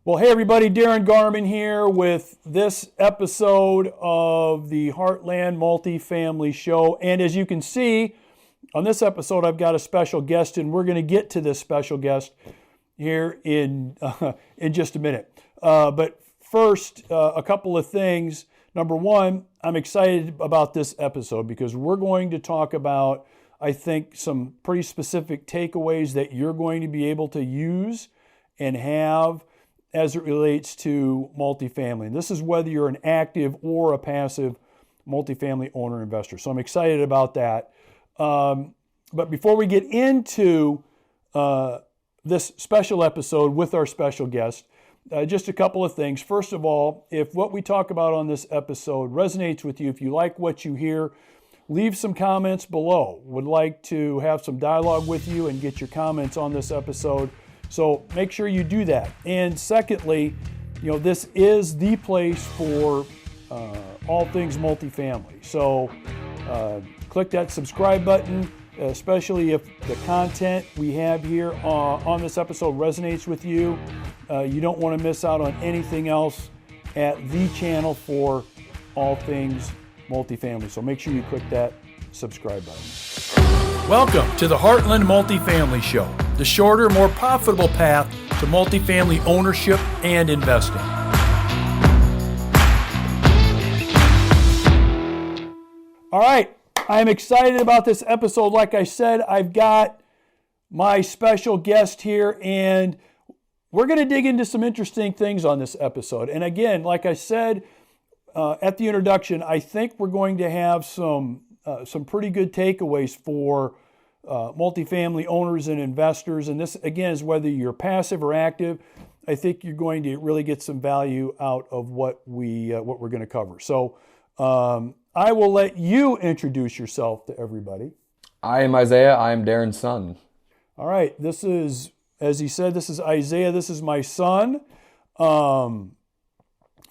Well, hey everybody, Darren Garman here with this episode of the Heartland Multifamily Show. And as you can see, on this episode, I've got a special guest, and we're going to get to this special guest here in just a minute. But first, a couple of things. Number one, I'm excited about this episode because we're going to talk about, I think, some pretty specific takeaways that you're going to be able to use and have as it relates to multifamily. And this is whether you're an active or a passive multifamily owner investor. So I'm excited about that. But before we get into this special episode with our special guest, just a couple of things. First of all, if what we talk about on this episode resonates with you, if you like what you hear, leave some comments below. Would like to have some dialogue with you and get your comments on this episode. So make sure you do that. And secondly, this is the place for all things multifamily. So click that subscribe button, especially if the content we have here on this episode resonates with you. You don't want to miss out on anything else at the channel for all things multifamily. So make sure you click that subscribe button. Welcome to the Heartland Multifamily Show, the shorter, more profitable path to multifamily ownership and investing. All right, I'm excited about this episode. Like I said, I've got my special guest here, and we're going to dig into some interesting things on this episode. And again, like I said at the introduction, I think we're going to have some pretty good takeaways for multifamily owners and investors. And this, again, is whether you're passive or active. I think you're going to really get some value out of what we're going to cover. So I will let you introduce yourself to everybody. I am Iisiah. I am Darren's son. All right. This is, as he said, this is Iisiah. This is my son.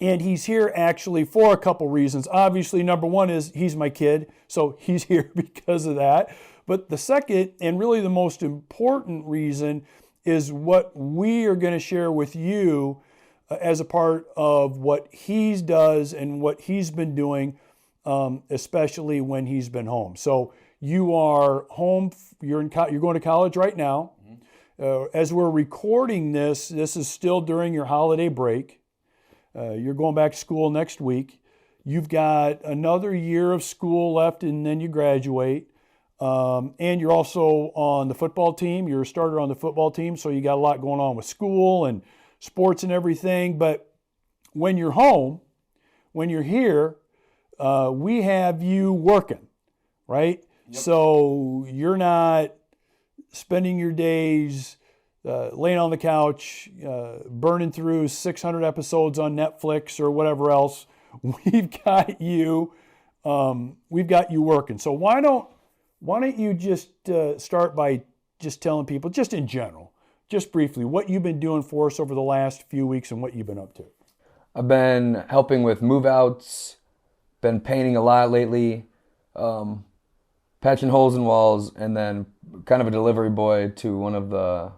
And he's here actually for a couple reasons. Obviously, number one is he's my kid, so he's here because of that. But the second, and really the most important reason, is what we are going to share with you as a part of what he does and what he's been doing, especially when he's been home. So you are home, you're going to college right now. As we're recording this is still during your holiday break. You're going back to school next week. You've got another year of school left, and then you graduate. And you're also on the football team. You're a starter on the football team, so you got a lot going on with school and sports and everything. But when you're home, when you're here, we have you working, right? Yep. So you're not spending your days laying on the couch, burning through 600 episodes on Netflix or whatever else. We've got you working. So why don't you just start by just telling people, just in general, just briefly, what you've been doing for us over the last few weeks and what you've been up to. I've been helping with move-outs, been painting a lot lately, patching holes in walls, and then kind of a delivery boy to one of the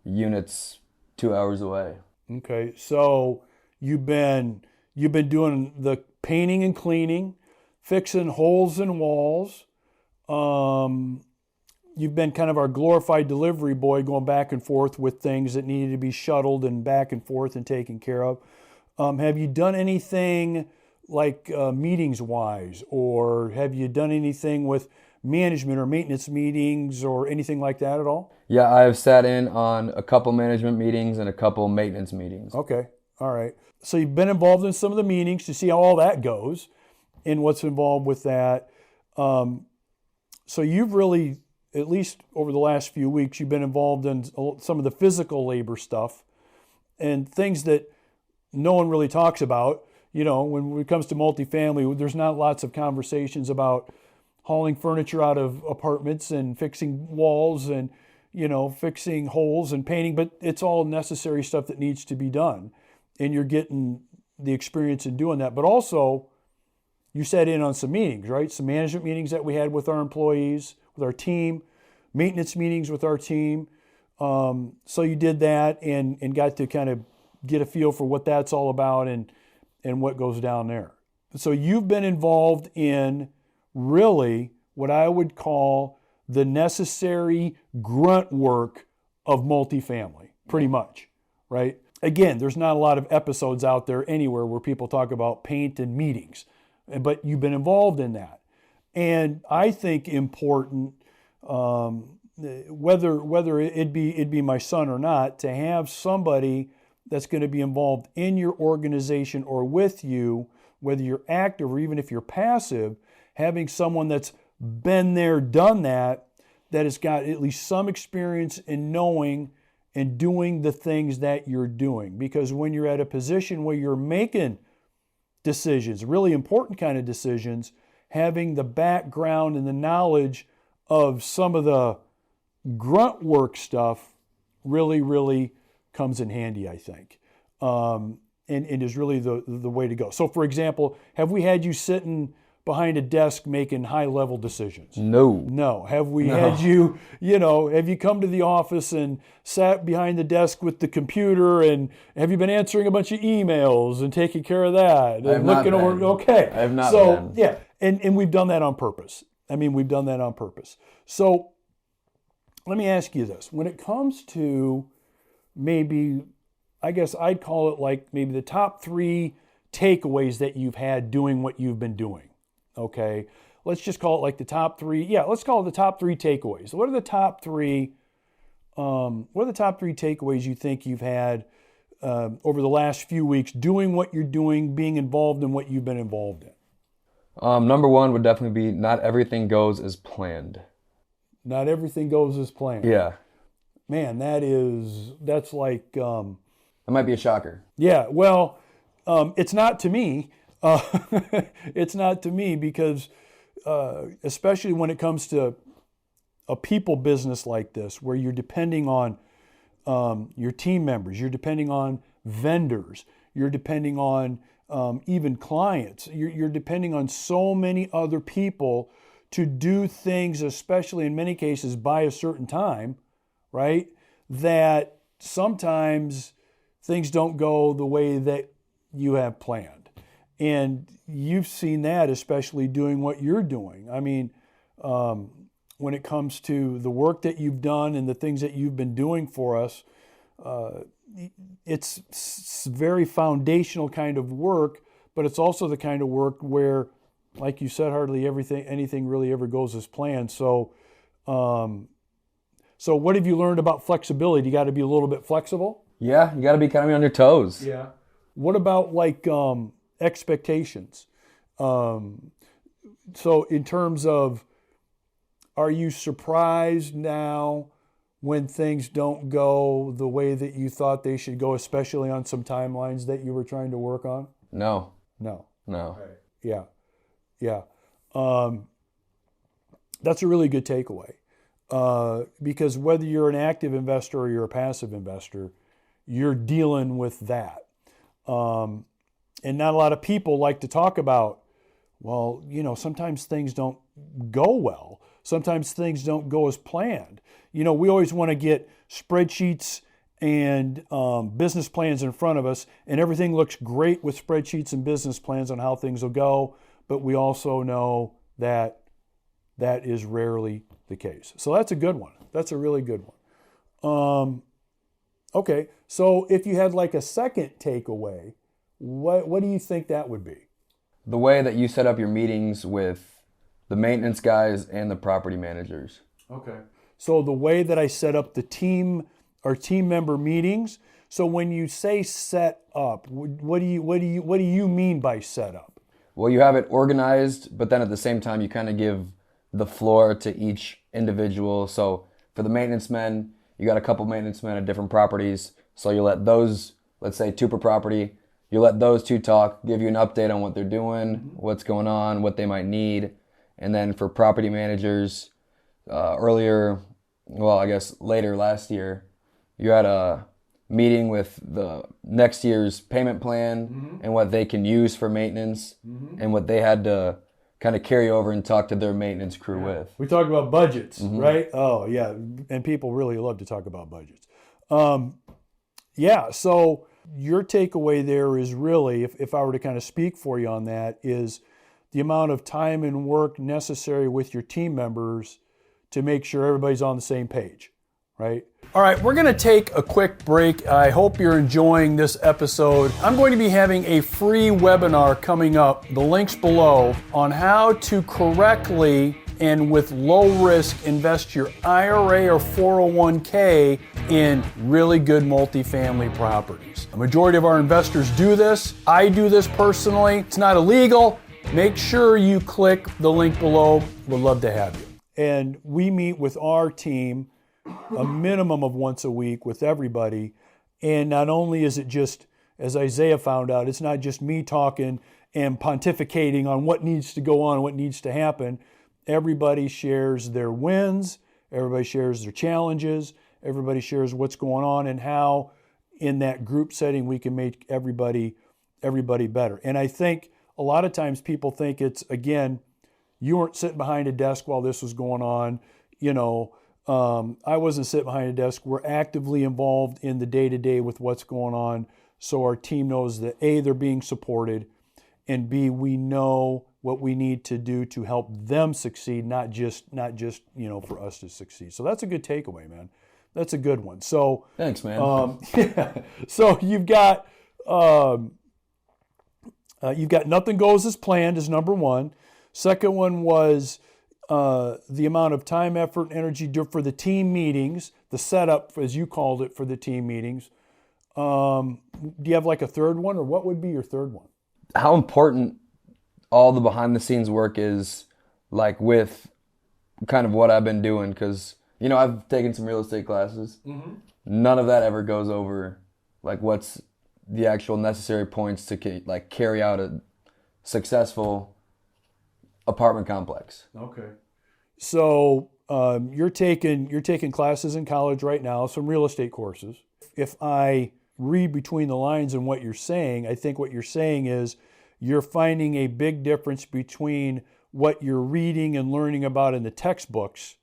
units 2 hours away. Okay, so you've been doing the painting and cleaning, fixing holes in walls. You've been kind of our glorified delivery boy, going back and forth with things that needed to be shuttled and back and forth and taken care of. Have you done anything like meetings-wise, or have you done anything with management or maintenance meetings or anything like that at all? Yeah, I have sat in on a couple management meetings and a couple maintenance meetings. Okay, all right. So you've been involved in some of the meetings to see how all that goes and what's involved with that. So you've really, at least over the last few weeks, you've been involved in some of the physical labor stuff and things that no one really talks about. When it comes to multifamily, there's not lots of conversations about hauling furniture out of apartments and fixing walls and, fixing holes and painting, but it's all necessary stuff that needs to be done. And you're getting the experience in doing that. But also, you sat in on some meetings, right? Some management meetings that we had with our employees, with our team, maintenance meetings with our team. So you did that and got to kind of get a feel for what that's all about and what goes down there. So you've been involved in really what I would call the necessary grunt work of multifamily, pretty much, right? Again, there's not a lot of episodes out there anywhere where people talk about paint and meetings, but you've been involved in that. And I think important, whether it'd be my son or not, to have somebody that's going to be involved in your organization or with you, whether you're active or even if you're passive, having someone that's been there, done that has got at least some experience in knowing and doing the things that you're doing. Because when you're at a position where you're making decisions, really important kind of decisions, having the background and the knowledge of some of the grunt work stuff really, really comes in handy, I think, and is really the way to go. So, for example, have we had you sitting behind a desk making high-level decisions? No. Have we had you, have you come to the office and sat behind the desk with the computer, and have you been answering a bunch of emails and taking care of that? I have not been. Okay. I have not been. Yeah, and we've done that on purpose. We've done that on purpose. So let me ask you this. When it comes to maybe, I guess I'd call it like maybe the top 3 takeaways that you've had doing what you've been doing. Okay, let's just call it like the top 3. Yeah, let's call it the top 3 takeaways. What are the top 3? What are the top 3 takeaways you think you've had over the last few weeks doing what you're doing, being involved in what you've been involved in? Number 1 would definitely be not everything goes as planned. Not everything goes as planned. Yeah. Man, that's like... that might be a shocker. Yeah, well, it's not to me. It's not to me because especially when it comes to a people business like this, where you're depending on your team members, you're depending on vendors, you're depending on even clients, you're depending on so many other people to do things, especially in many cases by a certain time, right? That sometimes things don't go the way that you have planned. And you've seen that, especially doing what you're doing. When it comes to the work that you've done and the things that you've been doing for us, it's very foundational kind of work, but it's also the kind of work where, like you said, hardly anything really ever goes as planned. So what have you learned about flexibility? You got to be a little bit flexible? Yeah, you got to be kind of on your toes. Yeah. What about like expectations? So in terms of, are you surprised now when things don't go the way that you thought they should go, especially on some timelines that you were trying to work on? No. Right. Yeah. That's a really good takeaway. Because whether you're an active investor or you're a passive investor, you're dealing with that. And not a lot of people like to talk about, well, sometimes things don't go well. Sometimes things don't go as planned. We always want to get spreadsheets and business plans in front of us, and everything looks great with spreadsheets and business plans on how things will go, but we also know that that is rarely the case. So that's a good one. That's a really good one. Okay, so if you had like a second takeaway, what do you think that would be? The way that you set up your meetings with the maintenance guys and the property managers. Okay. So the way that I set up the team or team member meetings. So when you say set up, what do you mean by set up? Well, you have it organized, but then at the same time you kind of give the floor to each individual. So for the maintenance men, you got a couple maintenance men at different properties. So you let those, let's say 2 per property, you let those 2 talk, give you an update on what they're doing, what's going on, what they might need. And then for property managers, later last year, you had a meeting with the next year's payment plan and what they can use for maintenance and what they had to kind of carry over and talk to their maintenance crew with. We talk about budgets, right? Oh, yeah. And people really love to talk about budgets. So Your takeaway there is really, if I were to kind of speak for you on that, is the amount of time and work necessary with your team members to make sure everybody's on the same page, right? All right, we're going to take a quick break. I hope you're enjoying this episode. I'm going to be having a free webinar coming up, the link's below, on how to correctly and with low risk invest your IRA or 401k in really good multifamily properties. A majority of our investors do this. I do this personally. It's not illegal. Make sure you click the link below. We'd love to have you. And we meet with our team a minimum of once a week with everybody. And not only is it just, as Iisiah found out, it's not just me talking and pontificating on what needs to go on, what needs to happen. Everybody shares their wins, everybody shares their challenges, everybody shares what's going on and how in that group setting we can make everybody better. And I think a lot of times people think it's, again, you weren't sitting behind a desk while this was going on. I wasn't sitting behind a desk. We're actively involved in the day-to-day with what's going on. So our team knows that A, they're being supported, and B, we know what we need to do to help them succeed, not just for us to succeed. So that's a good takeaway, man. That's a good one. So thanks, man. So you've got nothing goes as planned is number one. Second one was the amount of time, effort, and energy for the team meetings, the setup, as you called it, for the team meetings. Do you have like a third one, or what would be your third one? How important all the behind the scenes work is, like with kind of what I've been doing, because I've taken some real estate classes. Mm-hmm. None of that ever goes over like what's the actual necessary points to carry out a successful apartment complex. Okay. So you're taking classes in college right now, some real estate courses. If I read between the lines in what you're saying, I think what you're saying is you're finding a big difference between what you're reading and learning about in the textbooks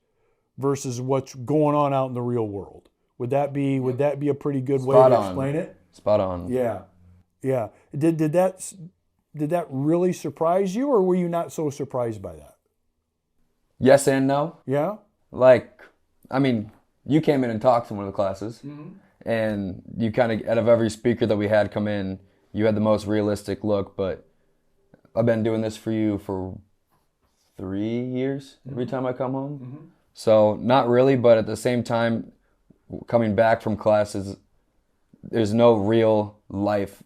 versus what's going on out in the real world. Would that be a pretty good way to explain it? Spot on. Yeah. Did that really surprise you, or were you not so surprised by that? Yes and no. Yeah? You came in and talked to one of the classes, mm-hmm. and you kind of, out of every speaker that we had come in, you had the most realistic look, but I've been doing this for you for 3 years every time I come home. Mm-hmm. So not really, but at the same time, coming back from classes, there's no real life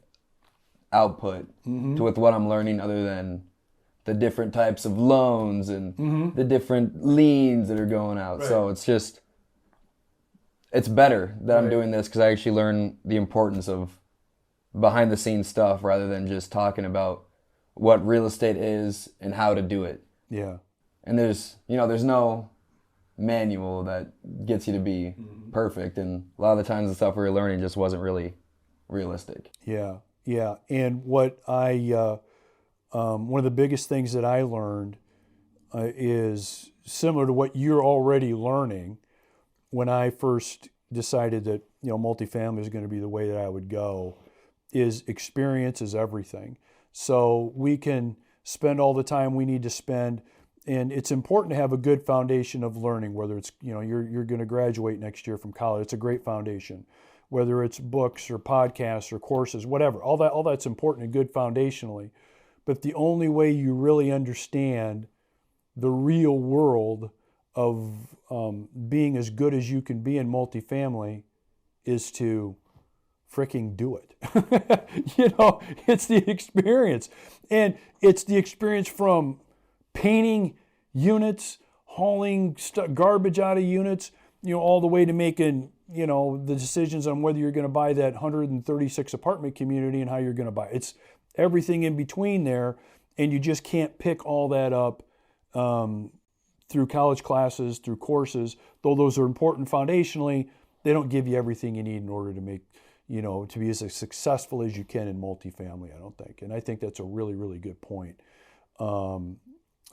output mm-hmm. with what I'm learning other than the different types of loans and mm-hmm. the different liens that are going out. Right. So it's better that right. I'm doing this because I actually learn the importance of behind the scenes stuff rather than just talking about what real estate is and how to do it. Yeah. And there's no manual that gets you to be mm-hmm. perfect, and a lot of the times the stuff we were learning just wasn't really realistic. Yeah. And what one of the biggest things that I learned is similar to what you're already learning. When I first decided that multifamily is going to be the way that I would go, is experience is everything. So we can spend all the time we need to spend, and it's important to have a good foundation of learning, whether it's, you're going to graduate next year from college. It's a great foundation. Whether it's books or podcasts or courses, whatever, all that's important and good foundationally. But the only way you really understand the real world of being as good as you can be in multifamily is to freaking do it. It's the experience. And it's the experience from painting units, hauling garbage out of units, all the way to making, the decisions on whether you're going to buy that 136 apartment community and how you're going to buy it. It's everything in between there, and you just can't pick all that up through college classes, through courses. Though those are important foundationally, they don't give you everything you need in order to make, to be as successful as you can in multifamily, I don't think. And I think that's a really, really good point. A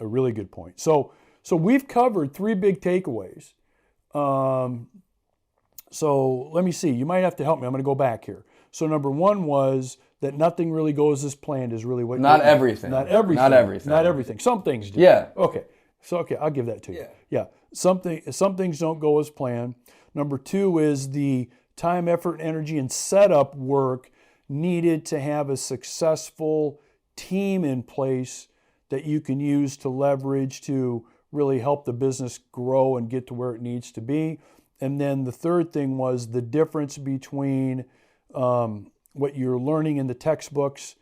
really good point. So we've covered 3 big takeaways. So let me see. You might have to help me. I'm going to go back here. So number one was that nothing really goes as planned is really what Not everything. Not everything. Not everything. Not everything. Some things do. Yeah. Okay. So I'll give that to you. Yeah. Some things don't go as planned. Number two is the time, effort, energy, and setup work needed to have a successful team in place that you can use to leverage to really help the business grow and get to where it needs to be. And then the third thing was the difference between what you're learning in the textbooks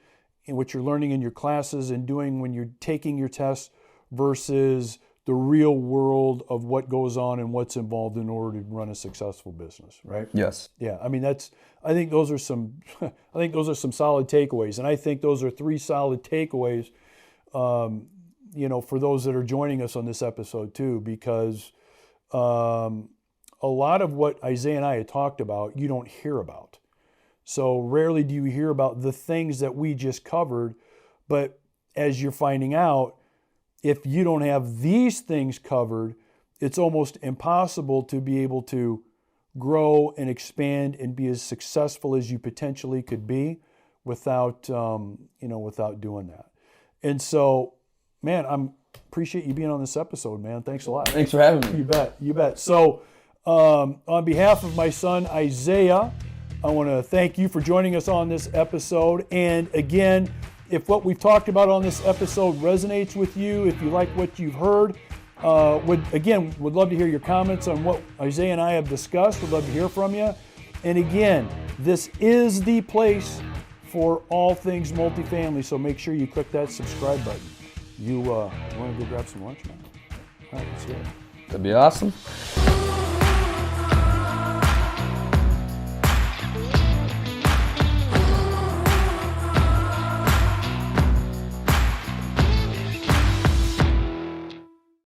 and what you're learning in your classes and doing when you're taking your tests versus the real world of what goes on and what's involved in order to run a successful business, right? Yes. Yeah, I mean I think those are some solid takeaways, and I think those are 3 solid takeaways, for those that are joining us on this episode too, because a lot of what Iisiah and I had talked about, you don't hear about. So rarely do you hear about the things that we just covered, but as you're finding out, if you don't have these things covered, it's almost impossible to be able to grow and expand and be as successful as you potentially could be without doing that. And so, man, I appreciate you being on this episode, man. Thanks a lot. Thanks for having me. You bet. So, on behalf of my son, Iisiah, I want to thank you for joining us on this episode. And again, if what we've talked about on this episode resonates with you, if you like what you've heard, would love to hear your comments on what Iisiah and I have discussed. Would love to hear from you. And again, this is the place for all things multifamily, so make sure you click that subscribe button. You want to go grab some lunch now? All right, let's do it. That'd be awesome.